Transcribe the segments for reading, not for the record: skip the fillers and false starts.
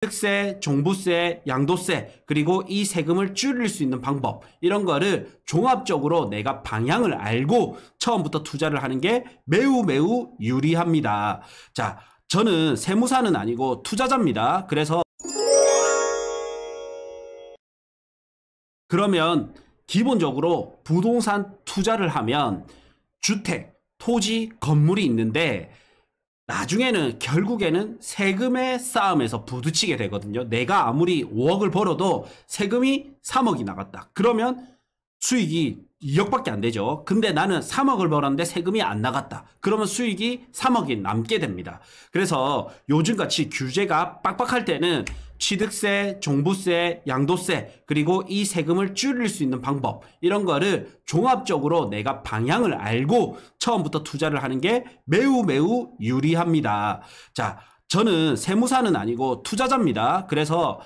취득세, 종부세, 양도세, 그리고 이 세금을 줄일 수 있는 방법, 이런 거를 종합적으로 내가 방향을 알고 처음부터 투자를 하는 게 매우 매우 유리합니다. 자, 저는 세무사는 아니고 투자자입니다. 그러면 기본적으로 부동산 투자를 하면 주택, 토지, 건물이 있는데 나중에는 결국에는 세금의 싸움에서 부딪히게 되거든요. 내가 아무리 5억을 벌어도 세금이 3억이 나갔다. 그러면 수익이 2억밖에 안 되죠. 근데 나는 3억을 벌었는데 세금이 안 나갔다. 그러면 수익이 3억이 남게 됩니다. 그래서 요즘같이 규제가 빡빡할 때는 취득세, 종부세, 양도세, 그리고 이 세금을 줄일 수 있는 방법, 이런 거를 종합적으로 내가 방향을 알고 처음부터 투자를 하는 게 매우 매우 유리합니다. 자, 저는 세무사는 아니고 투자자입니다. 그래서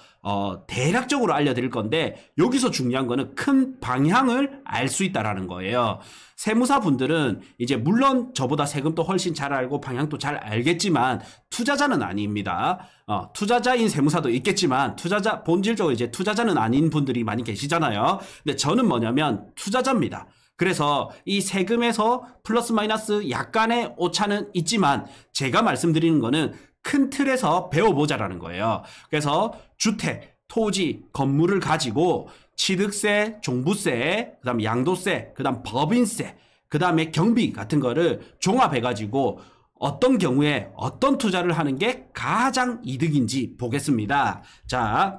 대략적으로 알려드릴 건데 여기서 중요한 거는 큰 방향을 알 수 있다라는 거예요. 세무사 분들은 이제 물론 저보다 세금도 훨씬 잘 알고 방향도 잘 알겠지만 투자자는 아닙니다. 투자자인 세무사도 있겠지만 본질적으로 이제 투자자는 아닌 분들이 많이 계시잖아요. 근데 저는 뭐냐면 투자자입니다. 그래서 이 세금에서 플러스 마이너스 약간의 오차는 있지만 제가 말씀드리는 거는 큰 틀에서 배워보자라는 거예요. 그래서 주택, 토지, 건물을 가지고 취득세, 종부세, 그 다음 양도세, 그 다음 법인세, 그 다음에 경비 같은 거를 종합해가지고 어떤 경우에 어떤 투자를 하는 게 가장 이득인지 보겠습니다. 자,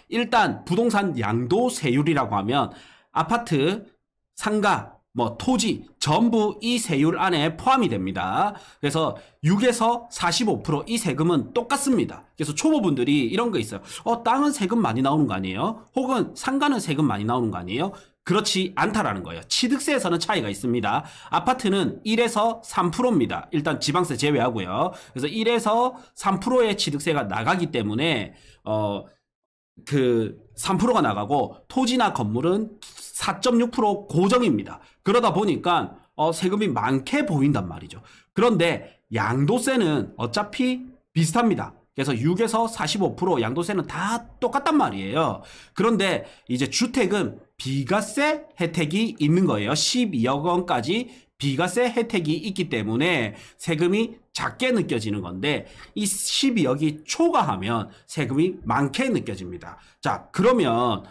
일단 부동산 양도세율이라고 하면 아파트, 상가, 토지 전부 이 세율 안에 포함이 됩니다. 그래서 6에서 45% 이 세금은 똑같습니다. 그래서 초보분들이 이런 거 있어요. 땅은 세금 많이 나오는 거 아니에요? 혹은 상가는 세금 많이 나오는 거 아니에요? 그렇지 않다라는 거예요. 취득세에서는 차이가 있습니다. 아파트는 1에서 3%입니다. 일단 지방세 제외하고요. 그래서 1에서 3%의 취득세가 나가기 때문에 3%가 나가고 토지나 건물은 4.6% 고정입니다. 그러다 보니까 세금이 많게 보인단 말이죠. 그런데 양도세는 어차피 비슷합니다. 그래서 6에서 45% 양도세는 다 똑같단 말이에요. 그런데 이제 주택은 비과세 혜택이 있는 거예요. 12억 원까지 비과세 혜택이 있기 때문에 세금이 작게 느껴지는 건데 이 12억이 초과하면 세금이 많게 느껴집니다. 자, 그러면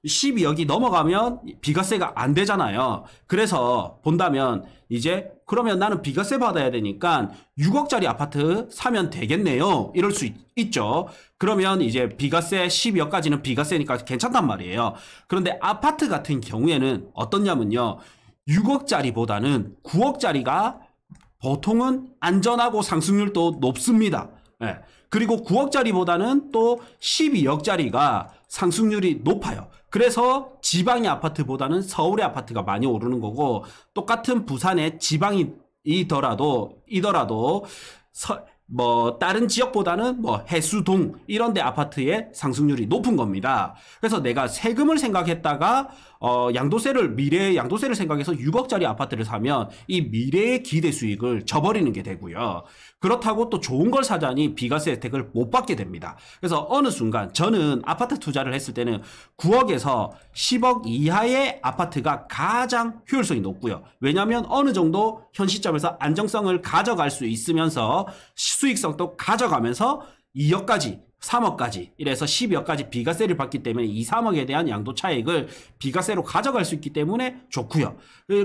12억이 넘어가면 비과세가 안 되잖아요. 그래서 본다면 이제 그러면 나는 비과세 받아야 되니까 6억짜리 아파트 사면 되겠네요. 이럴 수 있죠. 그러면 이제 비과세 12억까지는 비과세니까 괜찮단 말이에요. 그런데 아파트 같은 경우에는 어떻냐면요. 6억짜리보다는 9억짜리가 보통은 안전하고 상승률도 높습니다. 네. 그리고 9억짜리보다는 또 12억짜리가 상승률이 높아요. 그래서 지방의 아파트보다는 서울의 아파트가 많이 오르는 거고 똑같은 부산의 지방이더라도 다른 지역보다는 해수동 이런 데 아파트의 상승률이 높은 겁니다. 그래서 내가 세금을 생각했다가 미래의 양도세를 생각해서 6억짜리 아파트를 사면 이 미래의 기대 수익을 저버리는 게 되고요. 그렇다고 또 좋은 걸 사자니 비과세 혜택을 못 받게 됩니다. 그래서 어느 순간 저는 아파트 투자를 했을 때는 9억에서 10억 이하의 아파트가 가장 효율성이 높고요. 왜냐하면 어느 정도 현 시점에서 안정성을 가져갈 수 있으면서 수익성도 가져가면서 2억까지 3억까지 이래서 12억까지 비과세를 받기 때문에 2, 3억에 대한 양도 차익을 비과세로 가져갈 수 있기 때문에 좋고요.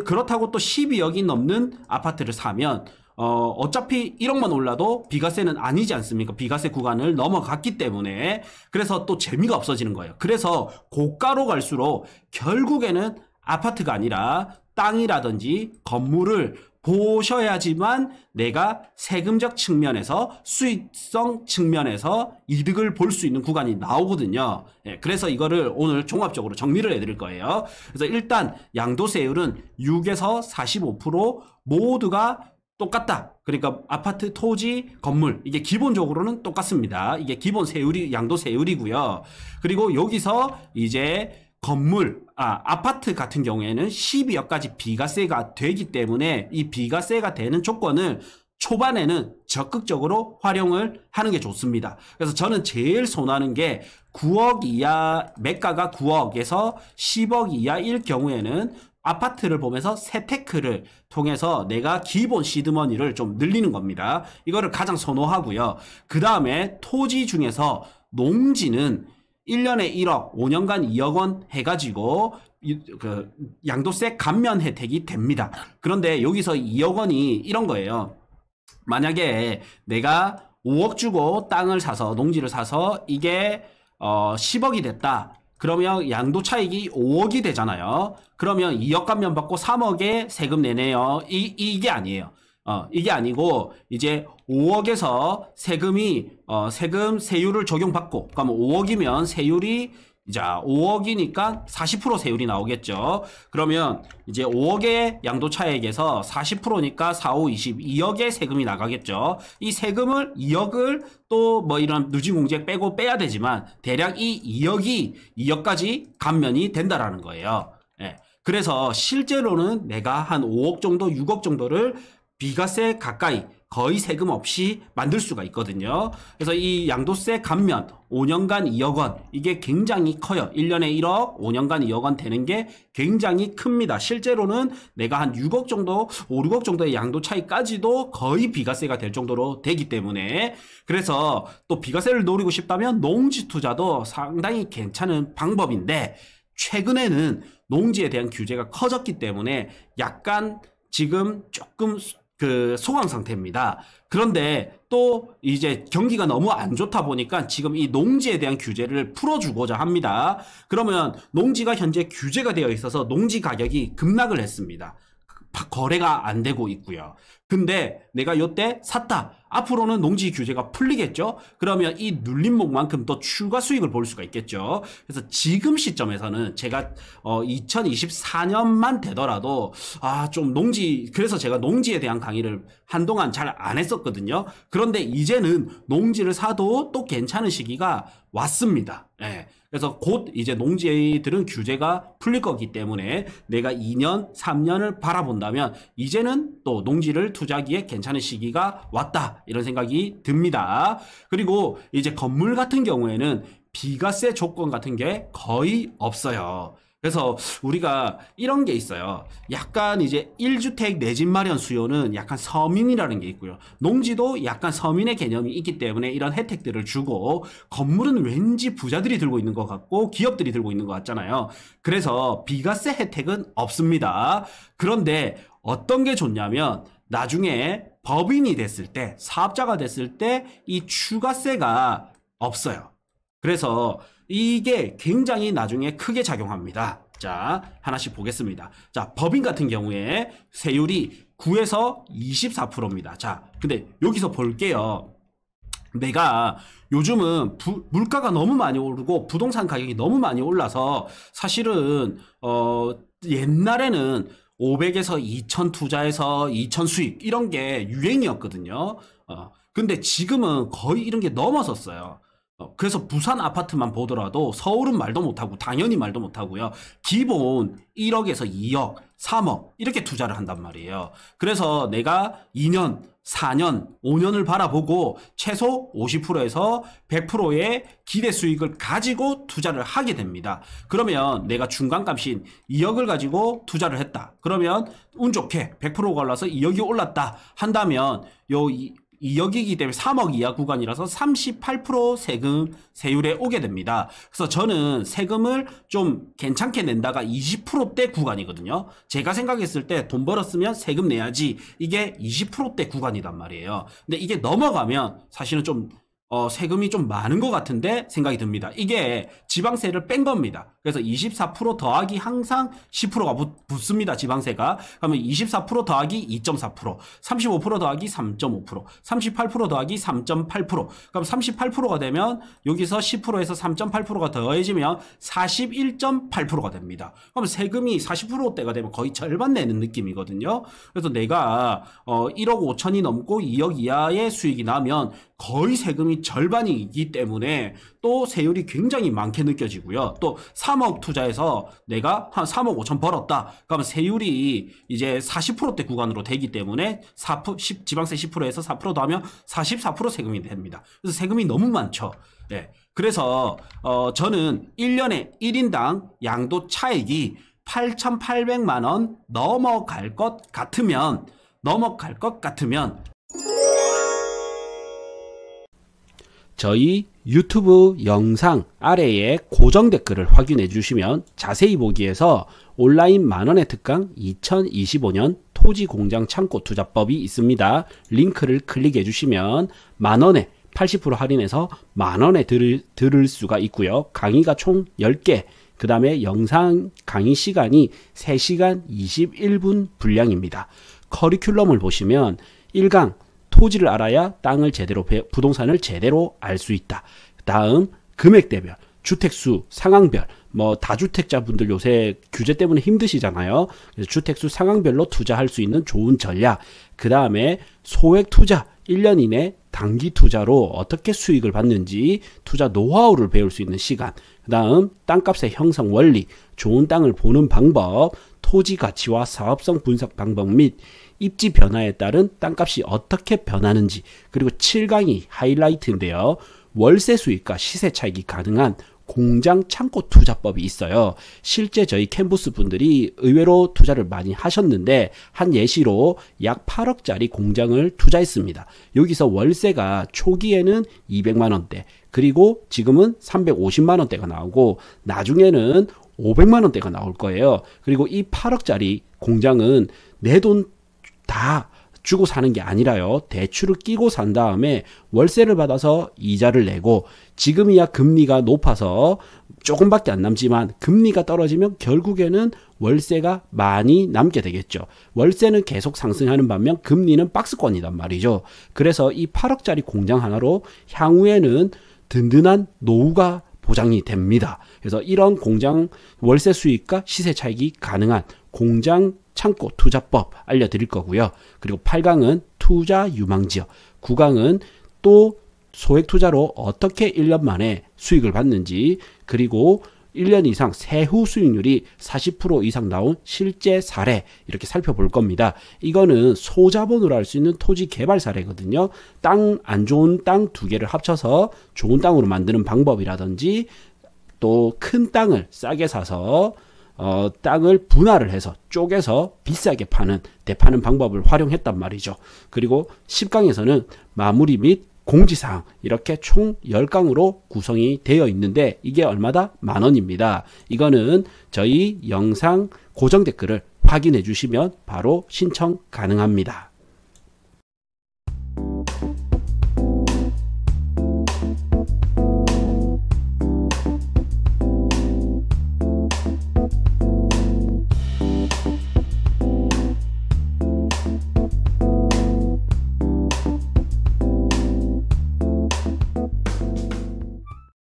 그렇다고 또 12억이 넘는 아파트를 사면 어차피 1억만 올라도 비과세는 아니지 않습니까? 비과세 구간을 넘어갔기 때문에 그래서 또 재미가 없어지는 거예요. 그래서 고가로 갈수록 결국에는 아파트가 아니라 땅이라든지 건물을 보셔야지만 내가 세금적 측면에서 수익성 측면에서 이득을 볼 수 있는 구간이 나오거든요. 그래서 이거를 오늘 종합적으로 정리를 해드릴 거예요. 그래서 일단 양도세율은 6에서 45% 모두가 똑같다. 그러니까 아파트, 토지, 건물 이게 기본적으로는 똑같습니다. 이게 기본 세율이 양도세율이고요. 그리고 여기서 이제 아파트 같은 경우에는 12억까지 비과세가 되기 때문에 이 비과세가 되는 조건을 초반에는 적극적으로 활용을 하는 게 좋습니다. 그래서 저는 제일 선호하는 게 9억 이하, 매가가 9억에서 10억 이하일 경우에는 아파트를 보면서 세테크를 통해서 내가 기본 시드머니를 좀 늘리는 겁니다. 이거를 가장 선호하고요. 그 다음에 토지 중에서 농지는 1년에 1억, 5년간 2억 원 해가지고 그 양도세 감면 혜택이 됩니다. 그런데 여기서 2억 원이 이런 거예요. 만약에 내가 5억 주고 땅을 사서 농지를 사서 이게 10억이 됐다. 그러면 양도 차익이 5억이 되잖아요. 그러면 2억 감면 받고 3억에 세금 내네요. 이게 아니에요. 이게 아니고 이제 5억에서 세금이 세율을 적용받고, 그러면 5억이면 세율이 이제 5억이니까 40% 세율이 나오겠죠. 그러면 이제 5억의 양도차익에서 40%니까 4, 5, 22억의 세금이 나가겠죠. 이 세금을 2억을 또 뭐 이런 누진공제 빼고 빼야 되지만 대략 이 2억까지 감면이 된다라는 거예요. 예. 그래서 실제로는 내가 한 5억 정도, 6억 정도를 비과세 가까이 거의 세금 없이 만들 수가 있거든요. 그래서 이 양도세 감면 5년간 2억 원 이게 굉장히 커요. 1년에 1억, 5년간 2억 원 되는 게 굉장히 큽니다. 실제로는 내가 한 6억 정도, 5, 6억 정도의 양도 차이까지도 거의 비과세가 될 정도로 되기 때문에, 그래서 또 비과세를 노리고 싶다면 농지 투자도 상당히 괜찮은 방법인데, 최근에는 농지에 대한 규제가 커졌기 때문에 약간 지금 조금 소강 상태입니다. 그런데 또 이제 경기가 너무 안 좋다 보니까 지금 이 농지에 대한 규제를 풀어주고자 합니다. 그러면 농지가 현재 규제가 되어 있어서 농지 가격이 급락을 했습니다. 거래가 안 되고 있고요. 근데 내가 요때 샀다. 앞으로는 농지 규제가 풀리겠죠? 그러면 이 눌림목만큼 또 추가 수익을 볼 수가 있겠죠? 그래서 지금 시점에서는 제가 2024년만 되더라도 좀 그래서 제가 농지에 대한 강의를 한동안 잘 안 했었거든요. 그런데 이제는 농지를 사도 또 괜찮은 시기가 왔습니다. 예. 그래서 곧 이제 농지들은 규제가 풀릴 거기 때문에 내가 2년, 3년을 바라본다면 이제는 또 농지를 투자하기에 괜찮은 시기가 왔다. 이런 생각이 듭니다. 그리고 이제 건물 같은 경우에는 비과세 조건 같은 게 거의 없어요. 그래서 우리가 이런 게 있어요. 약간 이제 1주택 내 집 마련 수요는 약간 서민이라는 게 있고요. 농지도 약간 서민의 개념이 있기 때문에 이런 혜택들을 주고, 건물은 왠지 부자들이 들고 있는 것 같고 기업들이 들고 있는 것 같잖아요. 그래서 비과세 혜택은 없습니다. 그런데 어떤 게 좋냐면 나중에 법인이 됐을 때, 사업자가 됐을 때 이 추가세가 없어요. 그래서 이게 굉장히 나중에 크게 작용합니다. 자, 하나씩 보겠습니다. 자, 법인 같은 경우에 세율이 9에서 24%입니다. 자, 근데 여기서 볼게요. 내가 요즘은 물가가 너무 많이 오르고 부동산 가격이 너무 많이 올라서 사실은 옛날에는 500에서 2000 투자해서 2000 수익 이런 게 유행이었거든요. 근데 지금은 거의 이런 게 넘어섰어요. 그래서 부산 아파트만 보더라도 서울은 말도 못하고 당연히 말도 못하고요. 기본 1억에서 2억, 3억 이렇게 투자를 한단 말이에요. 그래서 내가 2년, 4년, 5년을 바라보고 최소 50%에서 100%의 기대 수익을 가지고 투자를 하게 됩니다. 그러면 내가 중간값인 2억을 가지고 투자를 했다. 그러면 운 좋게 100%가 올라서 2억이 올랐다 한다면 2억이기 때문에 3억 이하 구간이라서 38% 세율에 오게 됩니다. 그래서 저는 세금을 좀 괜찮게 낸다가 20%대 구간이거든요. 제가 생각했을 때 돈 벌었으면 세금 내야지, 이게 20%대 구간이란 말이에요. 근데 이게 넘어가면 사실은 좀 세금이 좀 많은 것 같은데 생각이 듭니다. 이게 지방세를 뺀 겁니다. 그래서 24% 더하기 항상 10%가 붙습니다. 지방세가. 그러면 24% 더하기 2.4%, 35% 더하기 3.5%, 38% 더하기 3.8%. 그럼 38%가 되면 여기서 10%에서 3.8%가 더해지면 41.8%가 됩니다. 그럼 세금이 40%대가 되면 거의 절반 내는 느낌이거든요. 그래서 내가 1억 5천이 넘고 2억 이하의 수익이 나면 거의 세금이 절반이기 때문에 또 세율이 굉장히 많게 느껴지고요. 또 3억 투자해서 내가 한 3억 5천 벌었다. 그러면 세율이 이제 40%대 구간으로 되기 때문에 지방세 10%에서 4% 더하면 44% 세금이 됩니다. 그래서 세금이 너무 많죠. 네. 그래서 저는 1년에 1인당 양도 차액이 8,800만 원 넘어갈 것 같으면 저희 유튜브 영상 아래에 고정 댓글을 확인해 주시면 자세히 보기에서 온라인 만원의 특강 2025년 토지공장 창고 투자법이 있습니다. 링크를 클릭해 주시면 만원에 80% 할인해서 만원에 들을 수가 있고요. 강의가 총 10개, 그 다음에 영상 강의 시간이 3시간 21분 분량입니다. 커리큘럼을 보시면 1강 토지를 알아야 땅을 제대로 부동산을 제대로 알 수 있다. 다음 금액대별, 주택수, 상황별, 다주택자분들 요새 규제 때문에 힘드시잖아요. 그래서 주택수 상황별로 투자할 수 있는 좋은 전략. 그 다음에 소액 투자, 1년 이내 단기 투자로 어떻게 수익을 받는지 투자 노하우를 배울 수 있는 시간. 그 다음 땅값의 형성 원리, 좋은 땅을 보는 방법, 토지 가치와 사업성 분석 방법 및 입지 변화에 따른 땅값이 어떻게 변하는지, 그리고 7강이 하이라이트인데요. 월세 수익과 시세 차익이 가능한 공장 창고 투자법이 있어요. 실제 저희 캔부스 분들이 의외로 투자를 많이 하셨는데 한 예시로 약 8억짜리 공장을 투자했습니다. 여기서 월세가 초기에는 200만 원대, 그리고 지금은 350만 원대가 나오고 나중에는 500만 원대가 나올 거예요. 그리고 이 8억짜리 공장은 내 돈 다 주고 사는 게 아니라요. 대출을 끼고 산 다음에 월세를 받아서 이자를 내고, 지금이야 금리가 높아서 조금밖에 안 남지만 금리가 떨어지면 결국에는 월세가 많이 남게 되겠죠. 월세는 계속 상승하는 반면 금리는 박스권이란 말이죠. 그래서 이 8억짜리 공장 하나로 향후에는 든든한 노후가 보장이 됩니다. 그래서 이런 공장 월세 수익과 시세 차익이 가능한 공장 창고 투자법 알려드릴 거고요. 그리고 8강은 투자 유망지역, 9강은 또 소액 투자로 어떻게 1년 만에 수익을 받는지, 그리고 1년 이상 세후 수익률이 40% 이상 나온 실제 사례, 이렇게 살펴볼 겁니다. 이거는 소자본으로 할 수 있는 토지 개발 사례거든요. 안 좋은 땅 2개를 합쳐서 좋은 땅으로 만드는 방법이라든지, 또 큰 땅을 싸게 사서 땅을 분할을 해서 쪼개서 비싸게 대파는 방법을 활용했단 말이죠. 그리고 10강에서는 마무리 및 공지사항, 이렇게 총 10강으로 구성이 되어 있는데 이게 얼마다? 만원입니다. 이거는 저희 영상 고정 댓글을 확인해 주시면 바로 신청 가능합니다.